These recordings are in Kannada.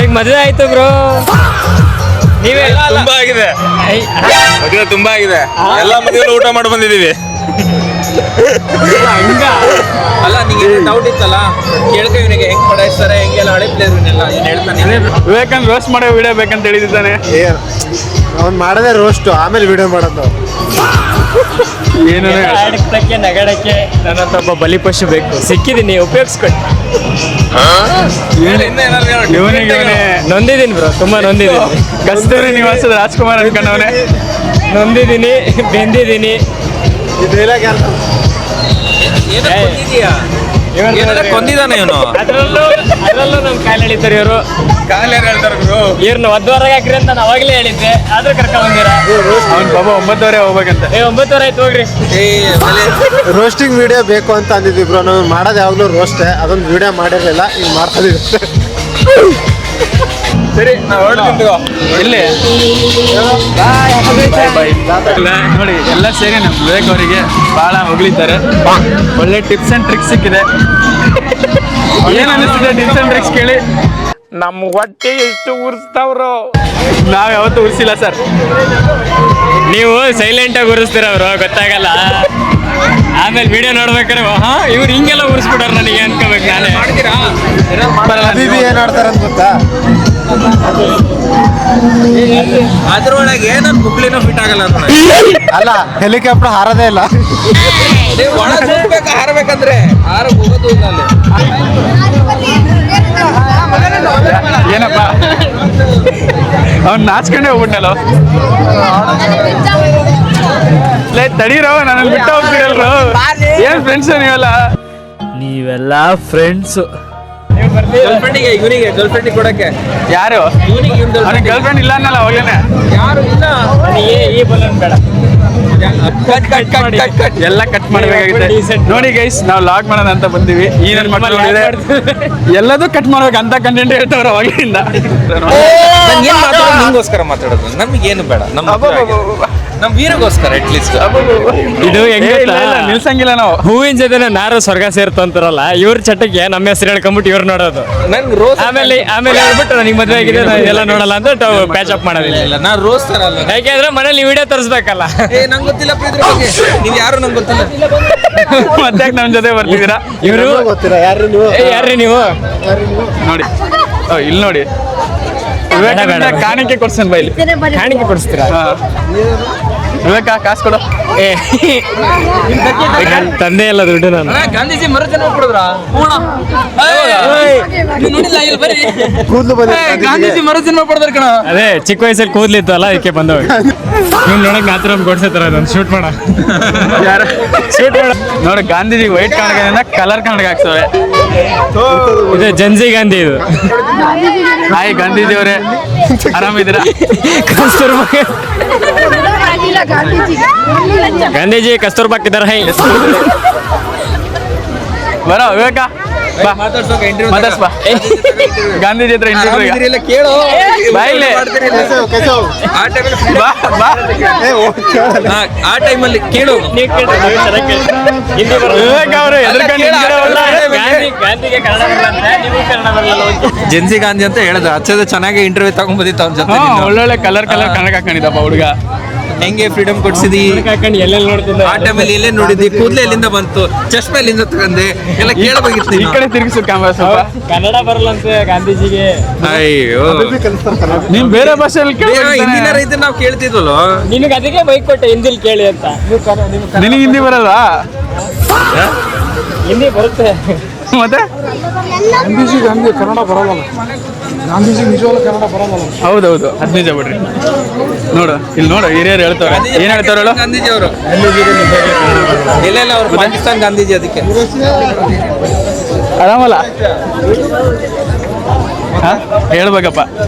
ಅವ್ರಿಗೆ ಮದುವೆ ಆಯ್ತು ಬ್ರೋ. ನೀವೇ ತುಂಬಾ ಆಗಿದೆ, ಮದುವೆ ತುಂಬಾ ಆಗಿದೆ. ಎಲ್ಲ ಮದುವೆ ಊಟ ಮಾಡಿ ಬಂದಿದೀವಿ. ಹಂಗ ಅಲ್ಲ, ನಿಂಗೆ ಡೌಟ್ ಇತ್ತಲ್ಲ, ಕೇಳ್ಕೊ ಇವನಿಗೆ ಹೆಂಗ್ ಪಡಾಯಿಸ್ತಾರೆ, ಹೆಂಗೆಲ್ಲ ಹಳೆ ಪ್ಲೇಯರ್ ಇವನ್ನೆಲ್ಲ ಏನ್ ಹೇಳ್ತಾನೆ. ವಿವೇಕನ್ ರೋಸ್ಟ್ ಮಾಡೋ ವಿಡಿಯೋ ಬೇಕಂತ ಹೇಳಿದ್ದಾನೆ. ಅವ್ನು ಮಾಡದೆ ರೋಸ್ಟ್, ಆಮೇಲೆ ವಿಡಿಯೋ ಮಾಡೋದು. ಏನು ಆಡಕ್ಕೆ ನಗಡಕ್ಕೆ ನನ್ನಂತ ಒಬ್ಬ ಬಲಿಪಶು ಬೇಕು. ಸಿಕ್ಕಿದ್ದೀನಿ, ಉಪಯೋಗಿಸ್ಕೊಡಿ. ನೊಂದಿದ್ದೀನಿ ಬ್ರೋ, ತುಂಬಾ ನೊಂದಿದ್ದೀನಿ. ಕಸ್ತೂರಿ ನಿವಾಸದ ರಾಜ್ಕುಮಾರ್ ಅನ್ಕೊಂಡವನೇ. ನೊಂದಿದ್ದೀನಿ, ಬೆಂದಿದ್ದೀನಿ. ಡೈಲಾಗ್ ಯಾರು? ಕೊಂದಿದ್ದಾನೆ ಇವನು. ಅದ್ರಲ್ಲೂ ನಮ್ ಕಾಯಿಲೆ ಹೇಳಿದ್ದಾರೆ ಇವರು. ಕಾಲ ಹೇಳ್ತಾರೆ ಇವ್ರನ್ನ ಒದ್ದವರೆಗೆ ಹಾಕ್ರಿ ಅಂತ ನಾನು ಅವಾಗಲೇ ಹೇಳಿದ್ದೆ, ಆದ್ರೂ ಕರ್ಕೊಂಡ್ ಬಂದಿರ. ಅವ್ನ ಪಾಪ 9 ಹೋಗ್ಬೇಕಂತ. 9 ಆಯ್ತು ಹೋಗ್ರಿ. ರೋಸ್ಟಿಂಗ್ ವಿಡಿಯೋ ಬೇಕು ಅಂತ ಅಂದಿದ್ವಿ ಬ್ರೋ. ನಾವು ಮಾಡೋದು ಯಾವಾಗಲೂ ರೋಸ್ಟೇ, ಅದೊಂದು ವಿಡಿಯೋ ಮಾಡಿರಲಿಲ್ಲ, ಈಗ ಮಾಡ್ತಿದ್ದೀವಿ. ಸರಿ, ನಾವು ಹೊರಡ್ತೀವಿ. ಇಲ್ಲಿ ನೋಡಿ, ಎಲ್ಲ ಸೇರಿ ನಮ್ಮ ವಿವೇಕ್ ಅವರಿಗೆ ಬಹಳ ಹೊಗಳಿದ್ದಾರೆ. ಒಳ್ಳೆ ಟಿಪ್ಸ್ ಅಂಡ್ ಟ್ರಿಕ್ಸ್ ಸಿಕ್ಕಿದೆ. ಏನ್ ಅನಿಸ್ತಿದೆ ಟಿಪ್ಸ್ ಅಂಡ್ ಟ್ರಿಕ್ಸ್ ಕೇಳಿ? ನಮ್ಮ ಹೊಟ್ಟೆ ಎಷ್ಟು ಉರ್ಸ್ತಾವ್ರು. ನಾವ್ ಯಾವತ್ತೂ ಉರ್ಸಿಲ್ಲ ಸರ್. ನೀವು ಸೈಲೆಂಟ್ ಆಗಿ ಉರಿಸ್ತೀರ ಅವರು, ಗೊತ್ತಾಗಲ್ಲ. ಆಮೇಲೆ ವಿಡಿಯೋ ನೋಡ್ಬೇಕಾರೆ ಇವ್ರು ಹಿಂಗೆಲ್ಲ ಉರಿಸ್ಬಿಟ್ಟಾರ ನನಗೆ ಅನ್ಕೋಬೇಕು ನಾನೇ. ಅಭಿಭಿ ಏನ್ ಆಡ್ತಾರೆ ಅಂತ ಗೊತ್ತಾ? ಅದ್ರೊಳಗೆ ನನ್ ಮುಕ್ಳಿನೂ ಫಿಟ್ ಆಗಲ್ಲ. ಅಲ್ಲ, ಹೆಲಿಕಾಪ್ಟರ್ ಹಾರದೇ ಇಲ್ಲ. ಹಾರಬೇಕಂದ್ರೆ ಹಾರಕ್ ಹೋಗೋದು ಇಲ್ಲ ಅಲ್ಲಿ. ಏನಪ್ಪ ಅವ್ನು ನಾಚ್ಕೊಂಡೇ ಹೋಗ್ಬಿಟ್ನಲ್ಲ. ತಡೀರೋ, ನನ್ನ ಬಿಟ್ಟು ಹೋಗ್ತೀರಲ್ರು. ಏನ್ ಫ್ರೆಂಡ್ಸ್ ನೀವೆಲ್ಲ ಫ್ರೆಂಡ್ಸ್. ಗರ್ಲ್ಫ್ರೆಂಡಿಗೆ ಇವನಿಗೆ ಗರ್ಲ್ಫ್ರೆಂಡಿಗೆ ಕೊಡಕ್ಕೆ ಯಾರು? ಇವನಿಗೆ ಅವ್ನಿಗೆ ಗರ್ಲ್ಫ್ರೆಂಡ್ ಇಲ್ಲ ಅನ್ನಲ್ಲ ಅವಾಗೇನೆ. ಯಾರು ಇಲ್ಲ. ಈ ಬಲೂನ್ ಬೇಡ, ಎಲ್ಲ ಕಟ್ ಮಾಡ್ಬೇಕಾಗುತ್ತೆ. ನೋಡಿ ಗೈಸ್, ನಾವು ಲಾಗ್ ಮಾಡೋಣ ಅಂತ ಬಂದಿವಿ. ಈ ನನ್ನ ಮಕ್ಕಳು ಎಲ್ಲದೂ ಕಟ್ ಮಾಡ್ಬೇಕು ಅಂತ ಕಂಟೆಂಟ್ ಹೇಳ್ತಾವ್ರ ಅವಾಗಿಂದ. ನಿಂಗೋಸ್ಕರ ಮಾತಾಡೋದು, ನಮ್ಗೇನು ಬೇಡ. ನಮ್ ವೀರಗೋಸ್ಕರ ಅಟ್ಲೀಸ್ಟ್. ಇದು ಹೆಂಗ ನಿಲ್ಸಂಗಿಲ್ಲ ನಾವು. ಹೂವಿನ ಜೊತೆ ನಾರು ಸ್ವರ್ಗ ಸೇರ್ತು ಅಂತಾರಲ್ಲ, ಇವ್ರ ಚಟಕ್ಕೆ ನಮ್ಮ ಹೆಸರು ಹೇಳ್ಕೊಂಬಿಟ್ಟು ಇವ್ರು ನೋಡೋದು. ನನ್ಗೆ ರೋಸ್ ಆಮೇಲೆ ಹೇಳ್ಬಿಟ್ಟು ನನಗೆ ಮದುವೆ ಆಗಿದೆ ಎಲ್ಲ ನೋಡಲ್ಲ ಅಂತ ಪ್ಯಾಚ್ ಅಪ್ ಮಾಡೋದಿಲ್ಲ. ಇಲ್ಲ, ನಾನು ರೋಸ್ ತರ ಅಲ್ಲ. ಯಾಕೆಂದ್ರೆ ಮನೇಲಿ ವಿಡಿಯೋ ತೋರಿಸ್ಬೇಕಲ್ಲ. ನಂಗೆ ಗೊತ್ತಿಲ್ಲಪ್ಪ ಇದ್ರ ಬಗ್ಗೆ. ನೀವು ಯಾರು ನಂಗೆ ಗೊತ್ತಿಲ್ಲ. ಮತ್ತೆ ನಮ್ ಜೊತೆ ಬರ್ತಿದ್ದೀರಾ? ಇವರು ಗೊತ್ತಿಲ್ಲ ಯಾರು ನೀವು? ಯಾರ್ರಿ ನೀವು? ನೋಡಿ, ಇಲ್ಲಿ ನೋಡಿ, ಕಾಣಿಕೆ ಕೊಡ್ಸನ್ ಬೈಲಿ. ಕಾಣಿಕೆ ಕೊಡಿಸ್ತೀರಾ? ವಿವೇಕ, ಕಾಸು ಕೊಡು. ತಂದೆ ಎಲ್ಲ ದುಡ್ಡು ನಾನು. ಗಾಂಧೀಜಿ ಮರುಜನ ಕೊಡಿದ್ರ ಕೂದಲು ಬಂದ ಗಾಂಧೀಜಿ ಮರುಜನ್ಮ ಪಡೆದ್ರ ಕಣ. ಅದೇ ಚಿಕ್ಕ ವಯಸ್ಸಲ್ಲಿ ಕೂದ್ಲಿತ್ತು ಅಲ್ಲ, ಅದಕ್ಕೆ ಬಂದವ. ನೀವು ನೋಡಕ್ ನಾತ್ರ ಕೊಡ್ಸೇತಾರ ಅದನ್ನ ಶೂಟ್ ಮಾಡ. ಯಾರು ಶೂಟ್ ಮಾಡ? ನೋಡಿ, ಗಾಂಧೀಜಿ ವೈಟ್ ಕನ್ನಡದಿಂದ ಕಲರ್ ಕನ್ನಡ ಹಾಕ್ಸವೆ. ಇದು ಜನ್ಸಿ ಗಾಂಧಿ. ಇದು ಹಾಯ್ ಗಾಂಧೀಜಿ ಅವರೇ, ಆರಾಮಿದ್ದೀರಾ? ಕಸ್ತೂರ್ಬಾ ಗಾಂಧೀಜಿ ಕಸ್ತೂರ್ಬಾ ಕಿಧರ್ ಹೈ? ಬರೋ ವಿವೇಕ, ಬಾ ಮಾತಾಡ್ಸೋಕೆ ಇಂಟರ್ವ್ಯೂ ಮಾತಾಡ್ಸ್ ಬಾ. ಗಾಂಧೀಜಿ ಹತ್ರ ಇಂಟರ್ವ್ಯೂ ಕೇಳು. ಬಾಯಿಲೆ. ಆ ಟೈಮಲ್ಲಿ ಬಾ ಬಾ. ಆ ಟೈಮಲ್ಲಿ ಕೇಳು. ವಿವೇಕ್ ಅವರು ಗಾಂಧಿಗೆ ಕನ್ನಡ ಬರಲ್ಲ, ನೀವು ಕನ್ನಡ ಬರಲ್ಲ. ಜೆನ್ಸಿ ಗಾಂಧಿ ಅಂತ ಹೇಳ್ದ. ಹಚ್ಚದ ಚೆನ್ನಾಗಿ ಇಂಟರ್ವ್ಯೂ ತಗೊಂಡ್ಬಂದಿತ್ತು ಅವ್ನ ಜೊತೆ. ಒಳ್ಳೊಳ್ಳೆ ಕಲರ್ ಕನ್ನಡ ಹಾಕೊಂಡಿದ್ದಪ್ಪ ಹುಡುಗ. ಹೆಂಗೆ ಫ್ರೀಡಮ್ ಕೊಡ್ಸಿದಿ? ಹಾಕೊಂಡು ಎಲ್ಲೆಲ್ಲಿ ನೋಡ್ತಿದ್ದ? ಆ ಟೈಮಲ್ಲಿ ಎಲ್ಲೇ ನೋಡಿದ್ದಿ? ಕೂದಲು ಎಲ್ಲಿಂದ ಬಂತು? ಚಶ್ಮೆ ಎಲ್ಲಿಂದ ತಗೊಂಡೆ? ಎಲ್ಲ ಕೇಳಬೇಕಿತ್ತು. ಈ ಕಡೆ ತಿರುಗಿಸು ಕ್ಯಾಮ್ರಾ ಸ್ವಲ್ಪ. ಕನ್ನಡ ಬರಲ್ಲಂತೆ ಗಾಂಧೀಜಿಗೆ. ಅಯ್ಯೋ, ನೀವ್ ಬೇರೆ ಭಾಷೆಯಲ್ಲಿ ಹಿಂದಿನ ರೈತ ನಾವು ಕೇಳ್ತಿದ್ವಲ್ಲ. ನಿನಗೆ ಅದಕ್ಕೆ ಬೈಕ್ ಕೊಟ್ಟೆ ಹಿಂದಿಲ್ ಕೇಳಿ ಅಂತ. ನಿನಗೆ ಹಿಂದಿ ಬರಲ್ವಾ? ಹಿಂದಿ ಬರುತ್ತೆ ಮತ್ತೆ ಗಾಂಧೀಜಿ ಕನ್ನಡ ಬರಲ್ಲ. ಗಾಂಧೀಜಿ ನಿಜವಾಗ್ಲೂ ಕನ್ನಡ ಬರಲ್ಲ. ಹೌದೌದು, ಅದ್ ನಿಜ ಬಿಡ್ರಿ. ನೋಡು, ಇಲ್ಲಿ ನೋಡು, ಹಿರಿಯರು ಹೇಳ್ತಾರೆ. ಏನ್ ಹೇಳ್ತಾರ ಹೇಳು? ಗಾಂಧೀಜಿ ಅವರು ಇಲ್ಲ ಅವ್ರು ಪಾಕಿಸ್ತಾನ ಗಾಂಧೀಜಿ. ಅದಕ್ಕೆ ಆರಾಮಲ್ಲ? ಹೇಳ್ಬೇಕಪ್ಪ.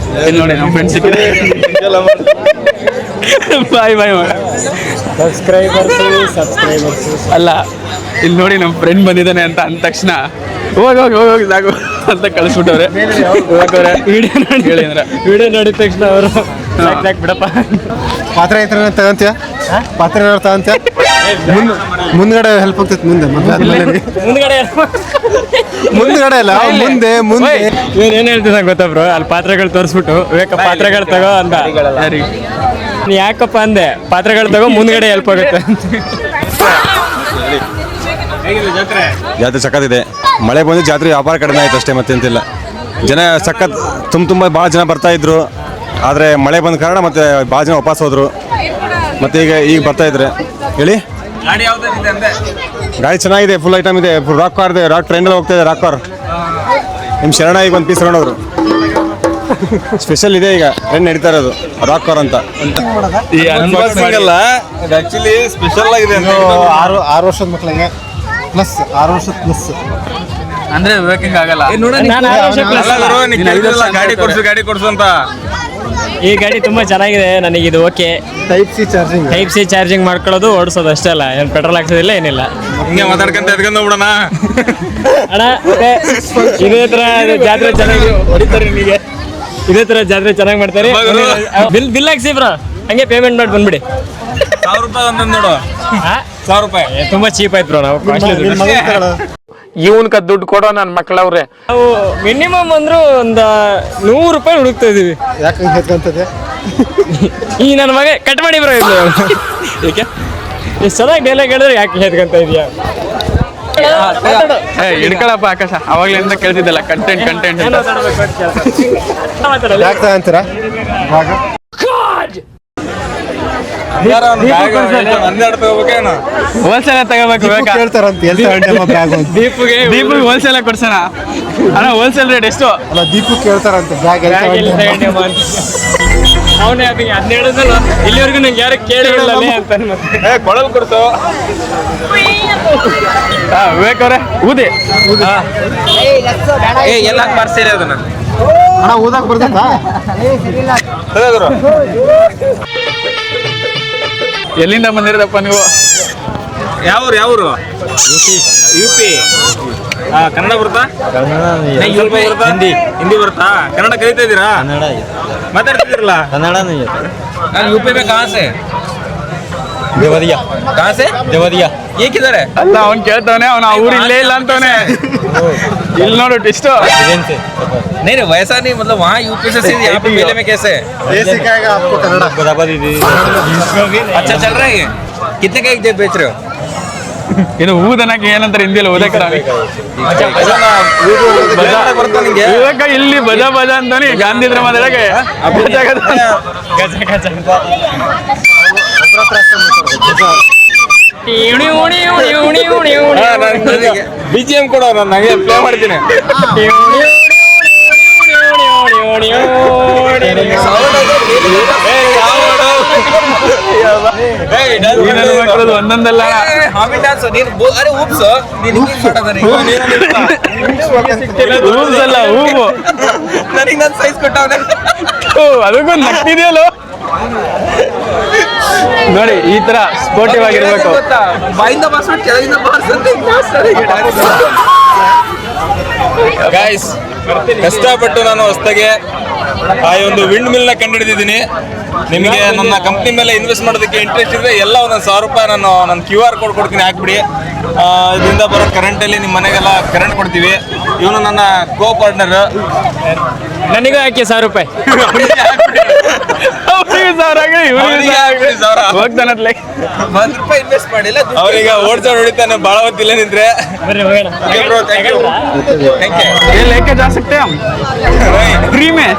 ಇಲ್ಲಿ ನೋಡಿ, ನಮ್ಮ ಫ್ರೆಂಡ್ಸ್ ಸಿಕ್ಕಿದೆ. ಬಾಯ್ ಬಾಯ್ ಮಾಡ. ಸಬ್ಸ್ಕ್ರೈಬರ್ಸ್ ಅಲ್ಲ, ಇಲ್ಲಿ ನೋಡಿ, ನಮ್ಮ ಫ್ರೆಂಡ್ ಬಂದಿದ್ದಾನೆ ಅಂತ ಅಂದ ತಕ್ಷಣ ಹೋಗಿ ಹೋಗಿ ಹೋಗಿ ಹೋಗಿ ಸಾಕು ಅಂತ ಕಳಿಸ್ಬಿಟ್ಟವ್ರೆ. ವಿಡಿಯೋ ನೋಡಿದ ತಕ್ಷಣ ಅವರು ಬಿಡಪ್ಪ. ಪಾತ್ರೆ ತಗಂತೀಯ? ಪಾತ್ರೆ ತಗಂತೀಯ? ಮುಂದ್ಗಡೆ ಹೆಲ್ಪ್ ಆಗ್ತೈತೆ ಮುಂದೆ ಮದ್ವೆ ಆದ್ಮೇಲೆ ಮುಂದ್ಗಡೆ ಮುಂದ್ಗಡೆ ಅಲ್ಲ ಮುಂದೆ ಮುಂದೆ ಇವನ್ ಏನ್ ಹೇಳ್ತಿದ್ದ ಗೊತ್ತಾ ಬ್ರೋ, ಅಲ್ಲಿ ಪಾತ್ರೆಗಳು ತೋರಿಸ್ಬಿಟ್ಟು ವಿವೇಕ ಪಾತ್ರೆಗಳು ತಗೋ ಅಂತ. ನೀ ಯಾಕಪ್ಪ ಅಂದೆ, ಪಾತ್ರೆಗಳು ತಗೋ ಮುಂದ್ಗಡೆ ಹೆಲ್ಪ್ ಆಗುತ್ತೆ. ಜಾತ್ರೆ ಸಖತ್ತಿದೆ. ಮಳೆ ಬಂದು ಜಾತ್ರೆ ವ್ಯಾಪಾರ ಕಡಿಮೆ ಆಯ್ತು ಅಷ್ಟೇ, ಮತ್ತೆಂತಿಲ್ಲ. ಜನ ಸಖತ್ ತುಂಬ ಭಾಳ ಜನ ಬರ್ತಾ ಇದ್ರು. ಆದರೆ ಮಳೆ ಬಂದ ಕಾರಣ ಮತ್ತೆ ಭಾಳ ಜನ ವಾಪಸ್ ಹೋದ್ರು. ಮತ್ತೆ ಈಗ ಬರ್ತಾ ಇದ್ರೆ ಹೇಳಿ. ಗಾಡಿ ಯಾವ್ದಿದೆ ಅಂದೆ? ಗಾಡಿ ಚೆನ್ನಾಗಿದೆ, ಫುಲ್ ಐಟಮ್ ಇದೆ. ರಾಕ್ ಕಾರ್ ಇದೆ, ರಾಕ್ ಟ್ರೈನಲ್ಲಿ ಹೋಗ್ತಾ ಇದೆ ರಾಕ್ ಕಾರ್. ನಿಮ್ಮ ಶರಣ ಈಗ ಒಂದು ಪೀಸ್ ತಗೊಂಡೋದ್ರು. ಸ್ಪೆಷಲ್ ಇದೆ, ಈಗ ಟ್ರೈನ್ ನಡೀತಾ ಇರೋದು ರಾಕ್ ಕಾರ್ ಅಂತ. ಈ ಅನ್ಬಾಕ್ಸಿಂಗ್ ಅಲ್ಲ, ಇದು ಆಕ್ಚುಲಿ ಸ್ಪೆಷಲ್ ಆಗಿದೆ ಅಂತ. ಆರು ವರ್ಷದ ಮಕ್ಕಳಿಗೆ ಪ್ಲಸ್ 6 ವರ್ಷದ ಪ್ಲಸ್ ಅಂದ್ರೆ ವಿವೇಕಿಂಗ್ ಆಗಲ್ಲ. ನಾನು 6 ವರ್ಷ plus. ಅಲ್ಲ ಗುರು, ನೀನ್ ಕೇಳಿದ್ರಲ್ಲ, ಗಾಡಿ ಕೊಡ್ಸು ಅಂತ. ಈ ಗಾಡಿ ತುಂಬಾ ಚೆನ್ನಾಗಿದೆ, ನನಗೆ ಇದು ಓಕೆ. ಟೈಪ್ ಸಿ ಚಾರ್ಜಿಂಗ್ ಮಾಡ್ಕೊಳ್ಳೋದು, ಓಡಿಸೋದು ಅಷ್ಟೇ ಅಲ್ಲ, ಏನು ಪೆಟ್ರೋಲ್ ಹಾಕ್ಸೋದಿಲ್ಲ, ಏನಿಲ್ಲ. ಹಿಂಗೆ ಮಾತಾಡ್ಕೊಂತ ಎದ್ಕೊಂಡು ಬಿಡೋಣ. ಅಣ್ಣ ಮತ್ತೆ ಇದೇ ತರ ಜಾತ್ರೆ ಚೆನ್ನಾಗಿ ಹೊಡಿತಾರೆ ನಿಮಗೆ. ಇದೇ ತರ ಜಾತ್ರೆ ಚೆನ್ನಾಗಿ ಮಾಡ್ತಾರೆ. ಬಿಲ್ ಹಾಕ್ಸಿ ಬ್ರೋ, ಹಂಗೆ ಪೇಮೆಂಟ್ ಮಾಡಿ ಬಂದ್ಬಿಡಿ. 1000 ರೂಪಾಯಿ ಒಂದೊಂದು ನೋಡು. 1000 ರೂಪಾಯಿ ತುಂಬಾ ಚೀಪ್ ಆಯ್ತು ಬ್ರೋ. ನಾವು ಕಾಸ್ಟ್ಲಿ ಇವನ್ಕ ದುಡ್ಡು ಕೊಡೋ ನನ್ನ ಮಕ್ಕಳವ್ರೆ. ನಾವು ಮಿನಿಮಮ್ ಅಂದ್ರೂ ಒಂದು 100 ರೂಪಾಯಿ ಹುಡುಕ್ತಾ ಇದೀವಿ. ಯಾಕೆ ಹೆದ್ಕಂತದೆ ಈ ನನ್ನ ಮಗ ಕಟ್ ಮಾಡಿ ಬ್ರೋ ಇದು. ಏಕೆ ಎಷ್ಟು ಚೆನ್ನಾಗಿ ಡೈಲಾಗ್ ಹೇಳಿದ್ರೆ ಯಾಕೆ ಹೆದ್ಕಂತ ಇದೆಯಾ? ಹಿಡ್ಕೊಳಪ್ಪ ಆಕಾಶ, ಅವಾಗ್ಲಿಂದ ಕೇಳ್ತಿದ್ದಲ್ಲ ಕಂಟೆಂಟ್ ಯಾಕೆ ತಗಂತೀರಾ ಭಾಗ? ಹೋಲ್ಸೇಲ್ ತಗೋಬೇಕು. ದೀಪು ಕೇಳ್ತಾರಂತ ಎಲ್ಲಿ ತಗೊಂಡೆ ಬ್ಯಾಗ್ ಅಂತ. ದೀಪಿಗೆ ಹೋಲ್ಸೇಲ್ ಕೊಡ್ಸೋಣ ಅಣ್ಣ. ಹೋಲ್ಸೇಲ್ ರೇಟ್ ಎಷ್ಟು? ಅಲ್ಲ ದೀಪು ಕೇಳ್ತಾರಂತ ಬ್ಯಾಗ್ ಎಲ್ಲಿ ತಗೊಂಡೆ ಅವನೇ ಅದಕ್ಕೆ 17 ಇಲ್ಲಿವರೆಗೂ ನಂಗೆ ಯಾರು ಕೇಳಿರಲ್ಲ ಅಂತ. ಕೊಳಲ್ ಕೊಡ್ತು ವಿವೇಕ್ ಅವ್ರೆ. ಊದಿ ಎಲ್ಲ ಮಾಡ್ತೀರಿ ಅದನ್ನ? ಅಣ್ಣ ಓದಕ್ ಬರ್ತೈತಾ? ಎಲ್ಲಿಂದ ಬಂದಿರದಪ್ಪ ನೀವು? ಯಾವ್ರು? UP. ಕನ್ನಡ ಬರುತ್ತಾ? ಸ್ವಲ್ಪ ಬರುತ್ತಾ? ಹಿಂದಿ ಬರುತ್ತಾ? ಕನ್ನಡ ಕಲಿತಾ ಇದ್ದೀರಾ? ಮಾತಾಡ್ತಿದ್ದೀರಲ್ಲ ಕನ್ನಡ ನಾನು UP में कहाँ से? ದೇವರಿಯಾ कहाँ से? ದೇವರಿಯಾ ये किधर है? ಅಲ್ಲ ಅವ್ನ್ ಕೇಳ್ತಾವನೆ, ಅವ್ನ ಊರ್ ಇಲ್ಲೇ ಇಲ್ಲ ಅಂತವನೆ. ಇಲ್ಲಿ ನೋಡು ಟಿಸ್ಟ್. नहीं वैसा नहीं, मतलब वहाँ UP से सीधे यहाँ पे मेले में कैसे? ये सिखाएगा आपको कन्नड़ा? बराबर ಇದೆ. अच्छा चल रहा है ये? कितने का एक जेब बेच रहे हो? ಇದು ಊದನಕ್ಕೆ ಏನಂತಾರೆ ಹಿಂದಿಯಲ್ಲಿ ಓದಕ್ಕೆ ಬರ್ತಾ ನಿಂಗೆ? ವಿವೇಕ ಇಲ್ಲಿ ಬಜ ಅಂತಾನೆ ಗಾಂಧಿ ಇದ್ರ ಮಾತಾಡಕ್ಕೆ BGM ಕೊಡೋ, ನಾನು ಹಂಗೆ ಪ್ಲೇ ಮಾಡ್ತೀನಿ. ಮಕ್ಕಳದು ಒಂದೊಂದಲ್ಲ. ಅರೆ ಊಪ್ಸು, ನೀನು ಅಲ್ಲ ಹೂವು ನನಗೆ ನನ್ನ ಸೈಜ್ ಕೊಟ್ಟವನೆ. ಅದಕ್ಕೊಂದು ನಗ್ತಿದೆಯಲ್ಲ ನೋಡಿ. ಈ ತರ ಸ್ಪೋರ್ಟಿವ್ ಆಗಿರ್ಬೇಕು. ಬಾಯಿಂದ ಬಾರ್ಸ್ಬಿಟ್ಟು ಕೆಳಗಿಂದ ಬಾರ್ಸಂತೆ. ಗೈಸ್, ಕಷ್ಟಪಟ್ಟು ನಾನು ಹೊಸದಾಗೆ ಆ ಒಂದು ವಿಂಡ್ ಮಿಲ್ನ ಕಂಡುಹಿಡಿದಿದ್ದೀನಿ. ನಿಮಗೆ ನನ್ನ ಕಂಪ್ನಿ ಮೇಲೆ ಇನ್ವೆಸ್ಟ್ ಮಾಡೋದಕ್ಕೆ ಇಂಟ್ರೆಸ್ಟ್ ಇದ್ರೆ ಎಲ್ಲ ಒಂದೊಂದು 1000 ರೂಪಾಯಿ ನಾನು ನನ್ನ QR ಕೋಡ್ ಕೊಡ್ತೀನಿ, ಹಾಕ್ಬಿಡಿ. ಇದರಿಂದ ಬರೋ ಕರೆಂಟಲ್ಲಿ ನಿಮ್ಮ ಮನೆಗೆಲ್ಲ ಕರೆಂಟ್ ಕೊಡ್ತೀವಿ. ಇವನು ನನ್ನ ಕೋ ಪಾರ್ಟ್ನರ್. ನನಗೂ ಹಾಕಿ 1000 ರೂಪಾಯಿ. ಹೋಗ್ತಾನತ್ಲೆ. ₹1 ಇನ್ವೆಸ್ಟ್ ಮಾಡಿಲ್ಲ, ಅವ್ರೀಗ ಓಡ್ಸೋಡ್ ಹೊಡಿತಾನೆ. ಭಾಳ ಹೊತ್ತಿಲ್ಲ ನಿಂತ್ರೆ. ಬರ್ರಿ ಹೋಗೋಣ. Thank you. ये लेके जा सकते हैं हम फ्री में.